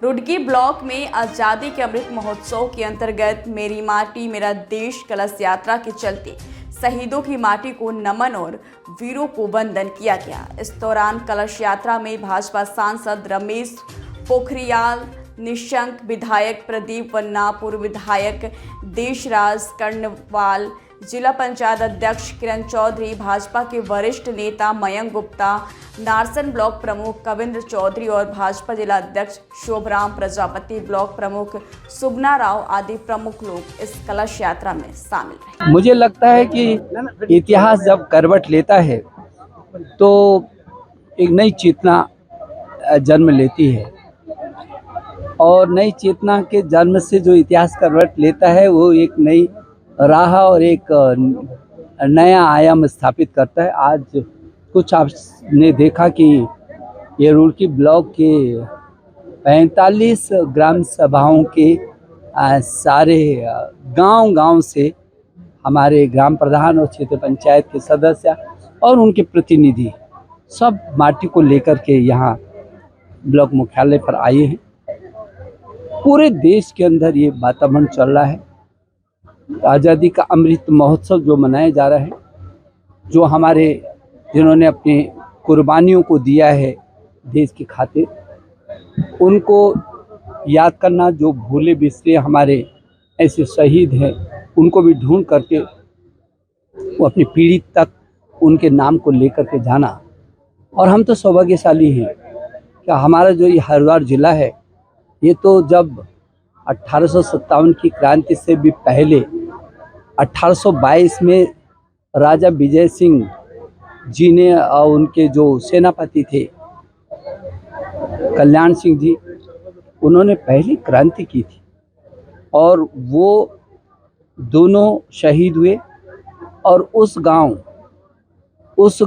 Roorkee block में आज़ादी के अमृत महोत्सव के अंतर्गत मेरी माटी मेरा देश कलश यात्रा के चलते शहीदों की माटी को नमन और वीरों को वंदन किया गया। इस दौरान कलश यात्रा में भाजपा सांसद रमेश पोखरियाल निशंक, विधायक प्रदीप वन्ना, पूर्व विधायक देशराज कर्णवाल, जिला पंचायत अध्यक्ष किरण चौधरी, भाजपा के वरिष्ठ नेता मयंक गुप्ता, नारसन ब्लॉक प्रमुख कविंद्र चौधरी और भाजपा जिला अध्यक्ष शोभराम प्रजापति, ब्लॉक प्रमुख सुबना राव आदि प्रमुख लोग इस कलश यात्रा में शामिल रहे। मुझे लगता है कि इतिहास जब करवट लेता है तो एक नई चेतना जन्म लेती है और नई चेतना के जन्म से जो इतिहास करवट लेता है वो एक नई राह और एक नया आयाम स्थापित करता है। आज कुछ आपने देखा कि ये रुड़की ब्लॉक के 45 ग्राम सभाओं के सारे गांव से हमारे ग्राम प्रधान और क्षेत्र पंचायत के सदस्य और उनके प्रतिनिधि सब माटी को लेकर के यहाँ ब्लॉक मुख्यालय पर आए हैं। पूरे देश के अंदर ये वातावरण चल रहा है। आज़ादी का अमृत महोत्सव जो मनाया जा रहा है, जो हमारे जिन्होंने अपनी कुर्बानियों को दिया है देश की खातिर, उनको याद करना, जो भूले बिसरे हमारे ऐसे शहीद हैं उनको भी ढूंढ करके वो अपनी पीढ़ी तक उनके नाम को लेकर के जाना। और हम तो सौभाग्यशाली हैं कि हमारा जो ये हरिद्वार जिला है, ये तो जब 1857 की क्रांति से भी पहले 1822 में राजा विजय सिंह जी ने और उनके जो सेनापति थे कल्याण सिंह जी, उन्होंने पहली क्रांति की थी और वो दोनों शहीद हुए। और उस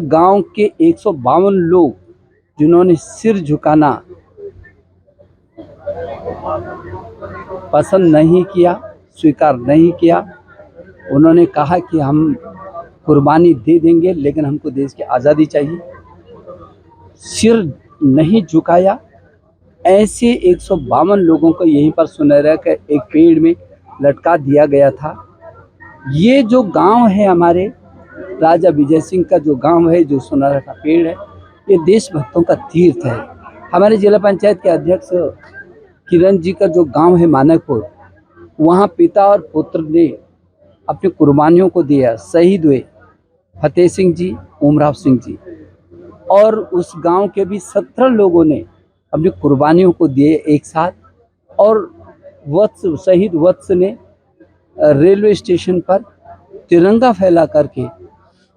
गांव के 152 लोग जिन्होंने सिर झुकाना पसंद नहीं किया, स्वीकार नहीं किया, उन्होंने कहा कि हम कुर्बानी दे देंगे लेकिन हमको देश की आज़ादी चाहिए, सिर नहीं झुकाया। ऐसे 152 लोगों को यहीं पर सुनहरा के एक पेड़ में लटका दिया गया था। ये जो गांव है हमारे राजा विजय सिंह का जो गांव है, जो सुनहरा का पेड़ है, ये देशभक्तों का तीर्थ है। हमारे जिला पंचायत के अध्यक्ष किरण जी का जो गांव है मानकपुर, वहाँ पिता और पुत्र ने अपनी कुर्बानियों को दिया, शहीद हुए फतेह सिंह जी, उमराव सिंह जी, और उस गांव के भी 17 लोगों ने अपनी कुर्बानियों को दिए एक साथ। और शहीद वत्स ने रेलवे स्टेशन पर तिरंगा फैला करके,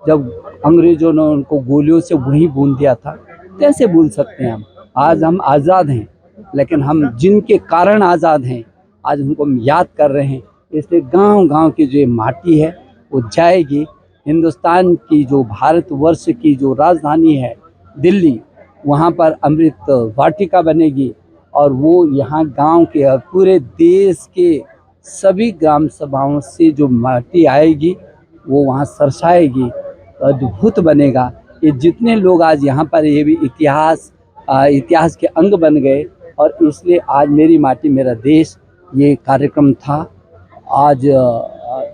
जब अंग्रेजों ने उनको गोलियों से वहीं भून दिया था, कैसे भूल सकते हैं हम। आज हम आज़ाद हैं, लेकिन हम जिनके कारण आज़ाद हैं आज उनको हम याद कर रहे हैं। इसलिए गांव की जो माटी है वो जाएगी। हिंदुस्तान की जो भारतवर्ष की जो राजधानी है दिल्ली, वहाँ पर अमृत वाटिका बनेगी और वो यहाँ गांव के पूरे देश के सभी ग्राम सभाओं से जो माटी आएगी वो वहाँ सरसाएगी, अद्भुत बनेगा। ये जितने लोग आज यहाँ पर, ये भी इतिहास के अंग बन गए। और इसलिए आज मेरी माटी मेरा देश ये कार्यक्रम था। आज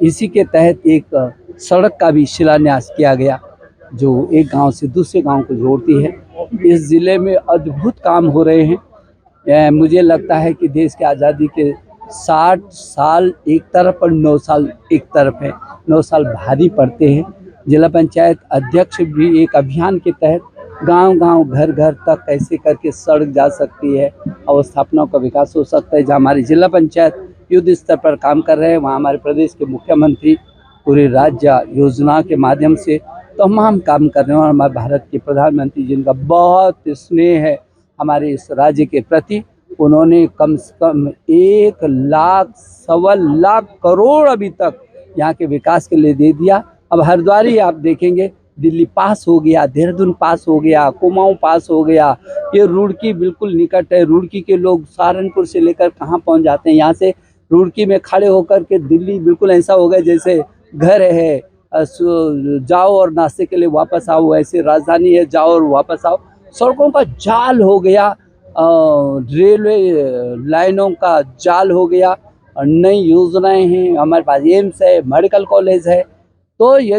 इसी के तहत एक सड़क का भी शिलान्यास किया गया जो एक गांव से दूसरे गांव को जोड़ती है। इस ज़िले में अद्भुत काम हो रहे हैं। मुझे लगता है कि देश की आज़ादी के 60 साल एक तरफ और 9 साल एक तरफ है। 9 साल भारी पड़ते हैं। जिला पंचायत अध्यक्ष भी एक अभियान के तहत गांव घर तक कैसे करके सड़क जा सकती है, अवस्थापनाओं का विकास हो सकता है। जहाँ हमारी जिला पंचायत युद्ध स्तर पर काम कर रहे हैं, वहाँ हमारे प्रदेश के मुख्यमंत्री पूरे राज्य योजना के माध्यम से तमाम काम कर रहे हैं। और हमारे भारत के प्रधानमंत्री, जिनका बहुत स्नेह है हमारे इस राज्य के प्रति, उन्होंने कम से कम 1 लाख 1.25 लाख करोड़ अभी तक यहाँ के विकास के लिए दे दिया। अब हरिद्वार ही आप देखेंगे, दिल्ली पास हो गया, देहरादून पास हो गया, कुमाऊं पास हो गया। ये रुड़की बिल्कुल निकट है। रुड़की के लोग सहारनपुर से लेकर कहाँ पहुँच जाते हैं। यहाँ से रुड़की में खड़े होकर के दिल्ली बिल्कुल ऐसा हो गया जैसे घर है, जाओ और नाश्ते के लिए वापस आओ, ऐसे राजधानी है, जाओ और वापस आओ। सड़कों का जाल हो गया रेलवे लाइनों का जाल हो गया और नई योजनाएं हैं, हमारे पास एम्स है, मेडिकल कॉलेज है। तो यदि